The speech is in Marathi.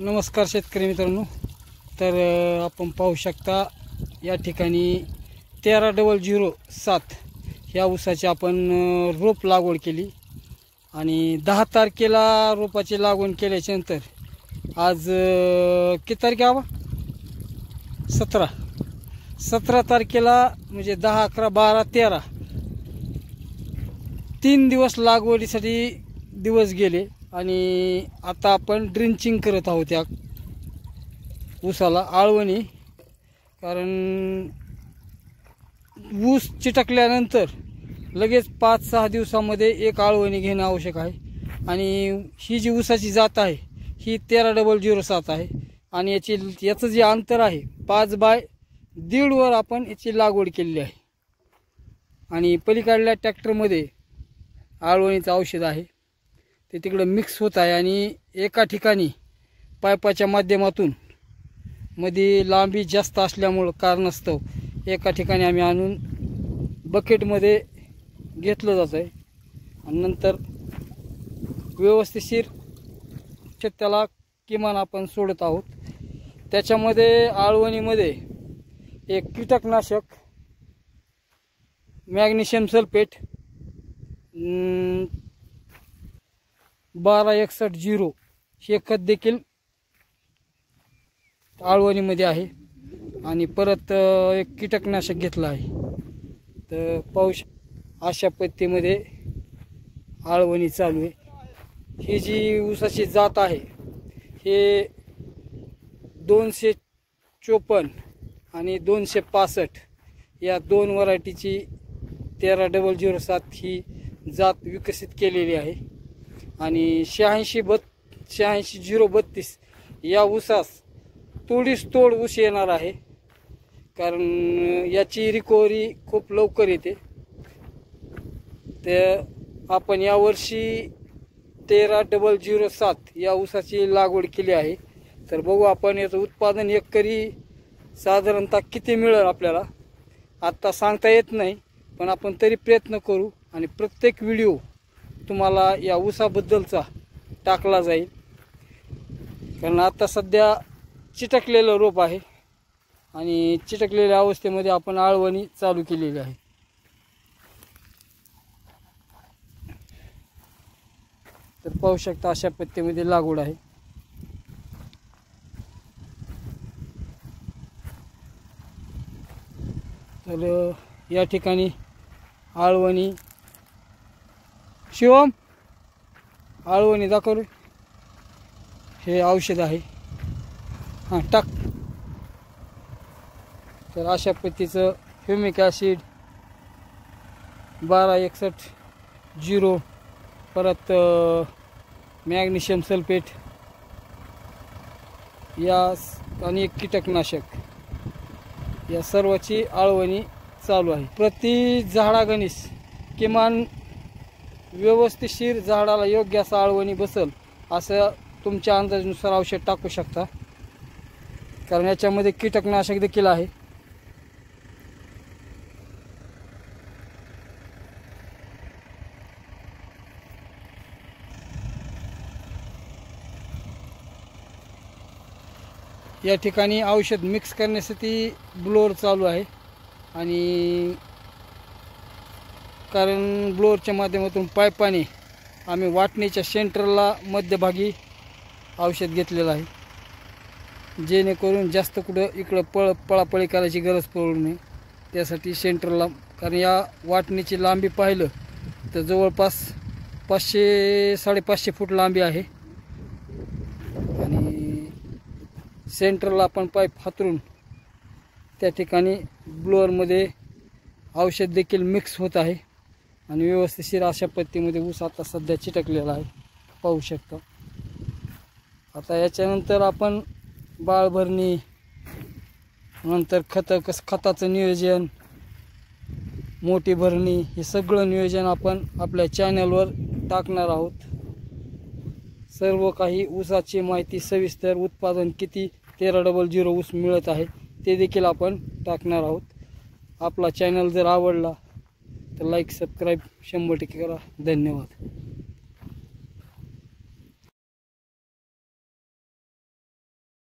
नमस्कार शेतकरी मित्रांनो। तर आपण पाहू शकता या ठिकाणी 13-007 ह्या ऊसाची आपण रोप लागवड केली आणि 10 तारखेला रोपाची लागवड केल्याच्या नंतर आज किती तारीख आहे बाबा? 17 तारखेला म्हणजे 10, 11, 12, 13 3 दिवस लागवडीसाठी दिवस गेले आणि आता आपण ड्रिंचिंग करत आहोत या ऊसाला आळवणी। कारण ऊस चिटकल्यानंतर लगेच 5-6 दिवसामध्ये एक आळवणी घेणं आवश्यक आहे आणि ही जी ऊसाची जात आहे ही 13-007 आहे आणि याचं जे अंतर आहे 5 बाय 1.5 वर आपण याची लागवड केलेली आहे आणि पलीकडल्या ट्रॅक्टरमध्ये आळवणीचं औषध आहे ते तिकडे मिक्स होत आहे आणि एका ठिकाणी पाईपाच्या माध्यमातून मध्ये लांबी जास्त असल्यामुळं कारणास्तव एका ठिकाणी आम्ही आणून बकेटमध्ये घेतलं जात आहे आणि नंतर व्यवस्थितशीर त्याला किमान आपण सोडत आहोत। त्याच्यामध्ये आळवणीमध्ये एक कीटकनाशक मॅग्नेशियम सल्फेट 1261-0 हे खत देखील आळवणीमध्ये आहे आणि परत एक कीटकनाशक घेतलं आहे। तर पाऊस अशा पद्धतीमध्ये आळवणी चालू आहे। ही जी ऊसाची जात आहे हे 254 आणि 265 या 2 व्हरायटीची 13-007 ही जात विकसित केलेली आहे आणि 86-032 या ऊसास तोडीस तोड ऊस येणार आहे कारण याची रिकव्हरी खूप लवकर येते। ते आपण यावर्षी 13-007 या ऊसाची लागवड केली आहे। तर बघू आपण याचं उत्पादन एकरी साधारणतः किती मिळेल आपल्याला आत्ता सांगता येत नाही, पण आपण तरी प्रयत्न करू आणि प्रत्येक व्हिडिओ तुम्हाला या ऊसाबद्दलचा टाकला जाईल कारण आता सध्या चिटकलेलं रोप आहे आणि चिटकलेल्या अवस्थेमध्ये आपण आळवणी चालू केलेली आहे। तर पाहू शकता अशा पद्धतीमध्ये लागवड आहे। तर या ठिकाणी आळवणी शिवम आळवणी दाखव रे, हे औषध आहे हां टाक। तर अशा पद्धतीचं ह्युमिक ॲसिड 1261-0 परत मॅग्नेशियम सल्फेट या आणि एक कीटकनाशक या सर्वाची आळवणी चालू आहे। प्रति झाडागणीस किमान व्यवस्थितशीर झाडाला योग्य असं आळवणी बसल असं तुमच्या अंदाजानुसार औषध टाकू शकता कारण याच्यामध्ये कीटकनाशक देखील आहे। या ठिकाणी औषध मिक्स करण्यासाठी ब्लोअर चालू आहे आणि कारण ब्लोअरच्या माध्यमातून पाईपाने आम्ही वाटणीच्या सेंटरला मध्यभागी औषध घेतलेलं आहे जेणेकरून जास्त कुठं इकडं पळापळी करायची गरज पडू नये त्यासाठी सेंटरला। कारण या वाटणीची लांबी पाहिलं तर जवळपास 500-550 फूट लांबी आहे आणि सेंटरला आपण पाईप हातरून त्या ठिकाणी ब्लोअरमध्ये औषध देखील मिक्स होत आहे आणि व्यवस्थितशीर अशा पद्धतीमध्ये ऊस आता सध्या चिटकलेला आहे पाहू शकता। आता याच्यानंतर आपण बाळभरणी नंतर खताचं नियोजन, मोठी भरणी हे सगळं नियोजन आपण आपल्या चॅनलवर टाकणार आहोत। सर्व काही ऊसाची माहिती सविस्तर, उत्पादन किती 13-0 ऊस मिळत आहे ते देखील आपण टाकणार आहोत। आपला चॅनल जर आवडला तर लाईक सबस्क्राईब 100% करा। धन्यवाद।